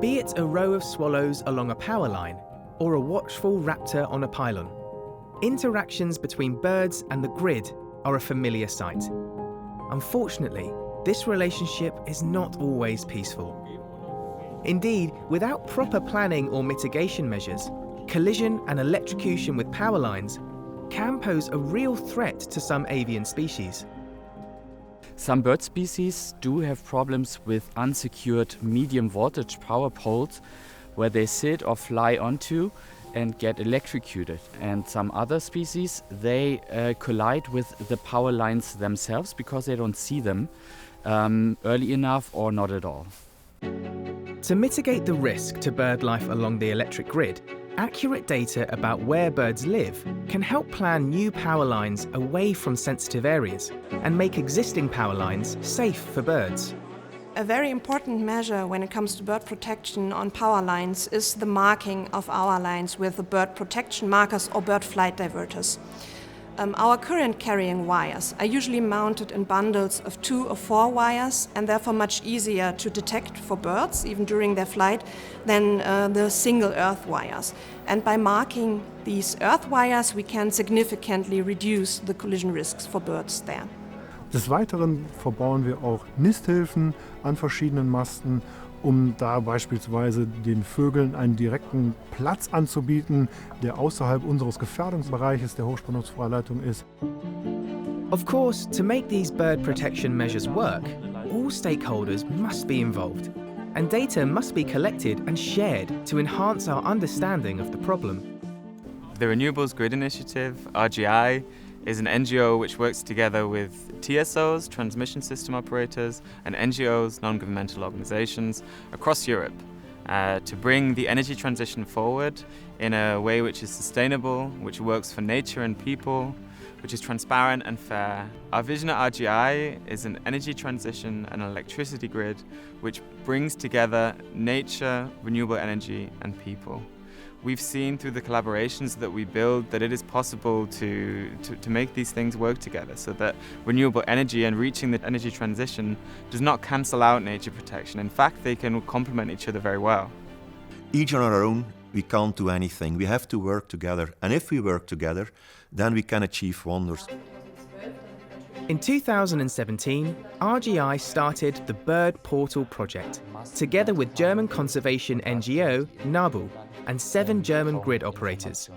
Be it a row of swallows along a power line or a watchful raptor on a pylon, interactions between birds and the grid are a familiar sight. Unfortunately, this relationship is not always peaceful. Indeed, without proper planning or mitigation measures, collision and electrocution with power lines can pose a real threat to some avian species. Some bird species do have problems with unsecured medium voltage power poles where they sit or fly onto and get electrocuted. And some other species, they collide with the power lines themselves because they don't see them early enough or not at all. To mitigate the risk to bird life along the electric grid, accurate data about where birds live can help plan new power lines away from sensitive areas and make existing power lines safe for birds. A very important measure when it comes to bird protection on power lines is the marking of our lines with the bird protection markers or bird flight diverters. Our current carrying wires are usually mounted in bundles of 2 or 4 wires and therefore much easier to detect for birds, even during their flight, than the single earth wires. And by marking these earth wires, we can significantly reduce the collision risks for birds there. Des Weiteren verbauen wir auch Nisthilfen an verschiedenen Masten, um da beispielsweise den Vögeln einen direkten Platz anzubieten, der außerhalb unseres Gefährdungsbereiches der Hochspannungsrohrleitung ist. Of course, to make these bird protection measures work, all stakeholders must be involved, and data must be collected and shared to enhance our understanding of the problem. The Renewables Grid Initiative, RGI, is an NGO which works together with TSOs, transmission system operators, and NGOs, non-governmental organizations, across Europe to bring the energy transition forward in a way which is sustainable, which works for nature and people, which is transparent and fair. Our vision at RGI is an energy transition and an electricity grid which brings together nature, renewable energy, and people. We've seen through the collaborations that we build that it is possible to make these things work together so that renewable energy and reaching the energy transition does not cancel out nature protection. In fact, they can complement each other very well. Each on our own, we can't do anything. We have to work together. And if we work together, then we can achieve wonders. In 2017, RGI started the Bird Portal project, together with German conservation NGO NABU and 7 German grid operators.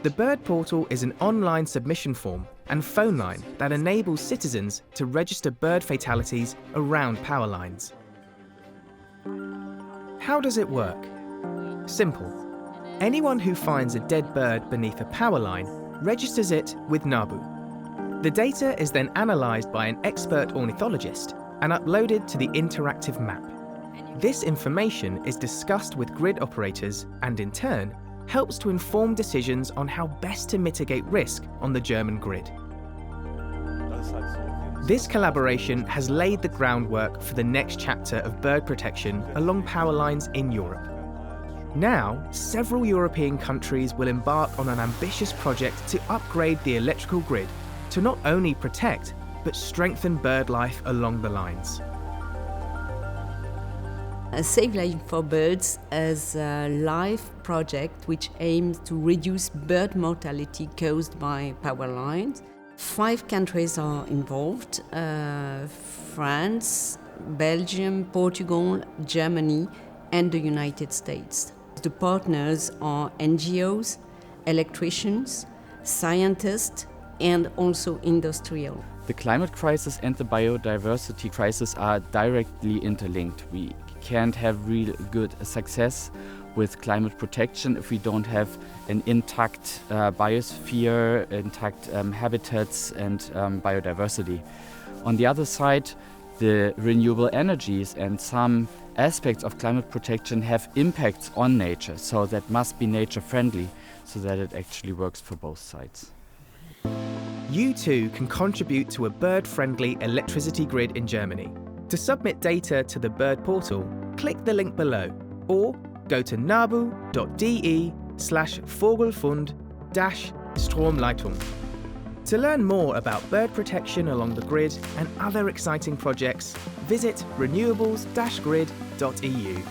The Bird Portal is an online submission form and phone line that enables citizens to register bird fatalities around power lines. How does it work? Simple. Anyone who finds a dead bird beneath a power line registers it with NABU. The data is then analysed by an expert ornithologist and uploaded to the interactive map. This information is discussed with grid operators and in turn helps to inform decisions on how best to mitigate risk on the German grid. This collaboration has laid the groundwork for the next chapter of bird protection along power lines in Europe. Now, several European countries will embark on an ambitious project to upgrade the electrical grid to not only protect, but strengthen bird life along the lines. Save Life for Birds is a life project which aims to reduce bird mortality caused by power lines. 5 countries are involved: France, Belgium, Portugal, Germany, and the United States. The partners are NGOs, electricians, scientists, and also industrial. The climate crisis and the biodiversity crisis are directly interlinked. We can't have real good success with climate protection if we don't have an intact biosphere, intact habitats and biodiversity. On the other side, the renewable energies and some aspects of climate protection have impacts on nature, so that must be nature friendly so that it actually works for both sides. You too can contribute to a bird-friendly electricity grid in Germany. To submit data to the Bird Portal, click the link below or go to nabu.de/vogelfund-stromleitung. To learn more about bird protection along the grid and other exciting projects, visit renewables-grid.eu.